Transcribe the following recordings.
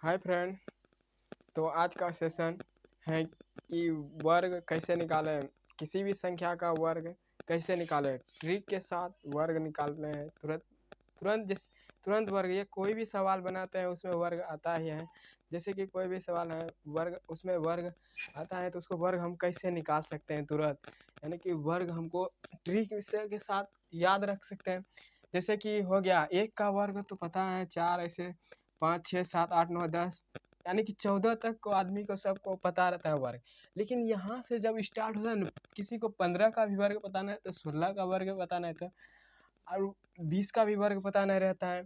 Hi friend. तो आज का सेशन है कि वर्ग कैसे निकालें, किसी भी संख्या का वर्ग कैसे निकालें। ट्रिक के साथ वर्ग निकालते हैं तुरंत वर्ग। ये कोई भी सवाल बनाते हैं उसमें वर्ग आता ही है। जैसे कि कोई भी सवाल है वर्ग, उसमें वर्ग आता है तो उसको वर्ग हम कैसे निकाल सकते हैं तुरंत। यानी कि वर्ग हमको ट्रिक के साथ याद रख सकते हैं। जैसे कि हो गया 1 का वर्ग तो पता है 4, ऐसे 5 6 7 8 9 10 यानी कि 14 तक को आदमी को सबको पता रहता है वर्ग। लेकिन यहाँ से जब स्टार्ट होता है ना, किसी को 15 का भी वर्ग पता नहीं तो 16 का वर्ग पता नहीं था, और 20 का भी वर्ग पता नहीं रहता है।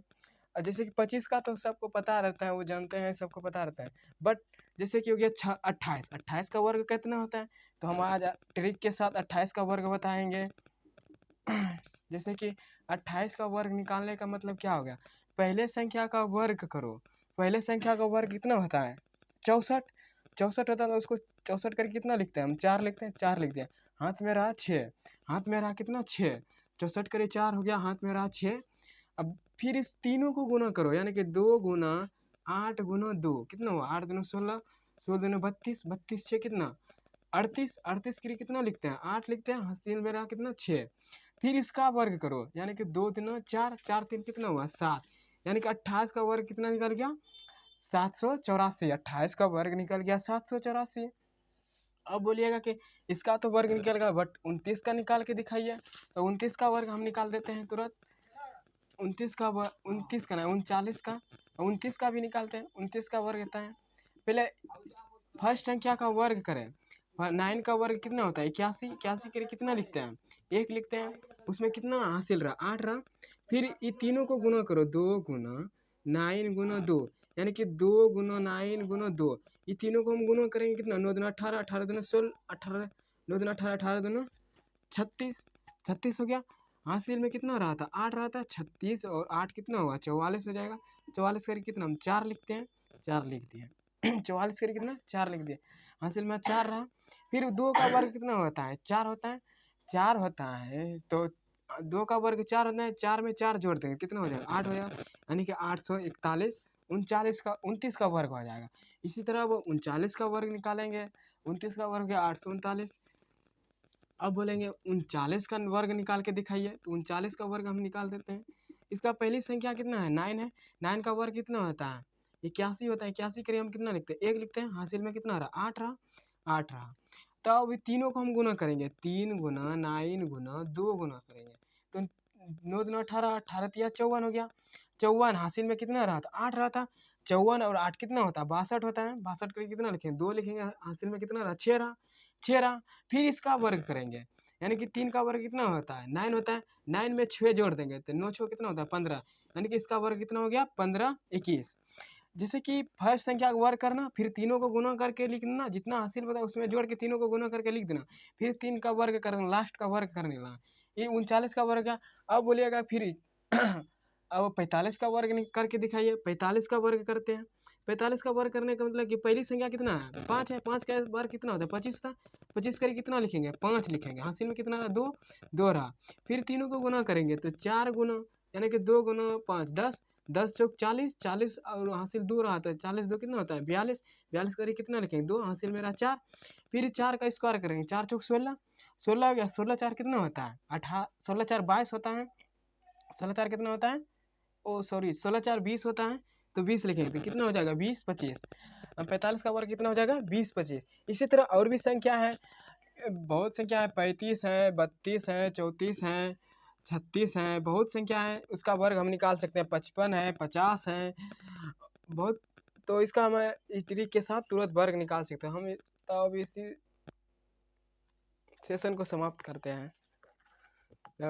और जैसे कि 25 का तो सबको पता रहता है, वो जानते हैं, सबको पता रहता है। बट जैसे कि हो गया 28 का वर्ग कितना होता है, तो हम आज ट्रिक के साथ 28 का वर्ग बताएंगे। जैसे कि 28 का वर्ग निकालने का मतलब क्या हो गया, पहले संख्या का वर्ग करो। पहले संख्या का वर्ग कितना होता है 64। 64 होता है तो उसको 64 करके कितना लिखते हैं हम, 4 लिखते हैं। 4 लिख दिया, हाथ में रहा 6, हाथ में रहा कितना 6, 64 करे 4 हो गया, हाथ में रहा 6। अब फिर इस तीनों को गुना करो, यानी कि 2 गुना 8 गुना 2 कितना हुआ, 8 दूना 16, 16 दूना 32, 32 6 कितना 38, 38 के लिए कितना लिखते हैं 8 लिखते हैं, हासिल में रहा कितना 6। फिर इसका वर्ग करो, यानी कि 2 दूना 4, 4 3 कितना हुआ 7, यानी कि 28 का वर्ग कितना निकल गया 784। 28 का वर्ग निकल गया 784। अब बोलिएगा कि इसका तो वर्ग निकल गया, बट 29 का निकाल के दिखाइए। तो 29 का वर्ग हम निकाल देते हैं तुरंत। 29 का 29 का नहीं 39 का, 29 का भी निकालते हैं। 29 का वर्ग होता है, पहले फर्स्ट संख्या का वर्ग करें। 9 का वर्ग कितना होता है 81, 81 के लिए कितना लिखते हैं 1 लिखते हैं, उसमें कितना हासिल रहा 8 रहा। फिर ये तीनों को गुना करो, 2 गुना 9 गुना 2, यानी कि 2 गुना 9 गुना 2। ये तीनों को हम गुना करेंगे कितना 9 दूना 18, 18 दूना 16, 18 9 दूना 18, 18 दूना 36, 36 हो गया। हासिल में कितना रहा था 8 रहा था, 36 और 8 कितना हुआ 44 हो जाएगा। 44 करके कितना हम 4 लिखते हैं, 4 लिख दिए। 44 करके कितना 4 लिख दिए, हासिल में 4 रहा। फिर 2 का वर्ग कितना होता है 4 होता है, 4 होता है तो 2 का वर्ग 4 होता है, 4 में 4 जोड़ देंगे कितना हो जाएगा 8 हो जाएगा, यानी कि 841। 29 का वर्ग हो जाएगा। इसी तरह वो 39 का वर्ग निकालेंगे, 29 का वर्ग है 839। अब बोलेंगे 39 का वर्ग निकाल के दिखाइए, तो 39 का वर्ग हम निकाल देते हैं। इसका पहली संख्या कितना है 9 है, 9 का वर्ग कितना होता है 81 होता है। 81 करिए हम कितना लिखते हैं 1 लिखते हैं, हासिल में कितना रहा 8 रहा, 8 रहा। तो अब तीनों को हम गुना करेंगे, 3 गुना 9 गुना 2 गुना करेंगे, तो 9 दूना 18, 18 तिया 54 हो गया। 54 हासिल में कितना रहा था 8 रहा था। 54 और 8 कितना होता है 62 होता है। 62 करके कितना लिखेंगे 2 लिखेंगे, हासिल में कितना रहा 6 रहा, 6 रहा। फिर इसका वर्ग करेंगे, यानी कि 3 का वर्ग कितना होता है 9 होता है, 9 में 6 जोड़ देंगे तो 9 6 कितना होता है 15, यानी कि इसका वर्ग कितना हो गया 15 21। जैसे कि फर्स्ट संख्या का वर्ग करना, फिर तीनों को गुना करके लिखना, जितना हासिल होता है उसमें जोड़ के तीनों को गुना करके लिख देना, फिर 3 का वर्ग करना, लास्ट का वर्ग करने लगा। ये 39 का वर्ग है। अब बोलिएगा फिर अब 45 का वर्ग करके दिखाइए। 45 का वर्ग करते हैं। 45 का वर्ग करने का मतलब कि पहली संख्या कितना है 5 है, 5 का वर्ग कितना होता है 25 था। 25 करके कितना लिखेंगे 5 लिखेंगे, हासिल में कितना रहा 2, 2 रहा। फिर तीनों को गुना करेंगे तो 4 गुना, यानी कि 2 गुना 5 10, 10 चौक 40, 40 और हासिल 2 रहा था, 40 2 कितना होता है 42, 42 करके कितना लिखेंगे 2, हासिल में रहा 4। फिर 4 का स्क्वायर करेंगे, 4 चौक 16, 16 हो गया। 16 4 कितना होता है 18, 16 4 22 होता है। 16 4 कितना होता है, ओ सॉरी 16 4 20 होता है, तो 20 लिखेंगे तो कितना हो जाएगा 20 25। 45 का वर्ग कितना हो जाएगा 20 25। इसी तरह और भी संख्या है, बहुत संख्या है, 35 है, 32 है, 34 है, 36 है, बहुत संख्या है। उसका वर्ग हम निकाल सकते हैं, 55 है, 50 है, बहुत। तो इसका हम इस ट्रिक के साथ तुरंत वर्ग निकाल सकते हैं हम। तो अब इसी सेशन को समाप्त करते हैं।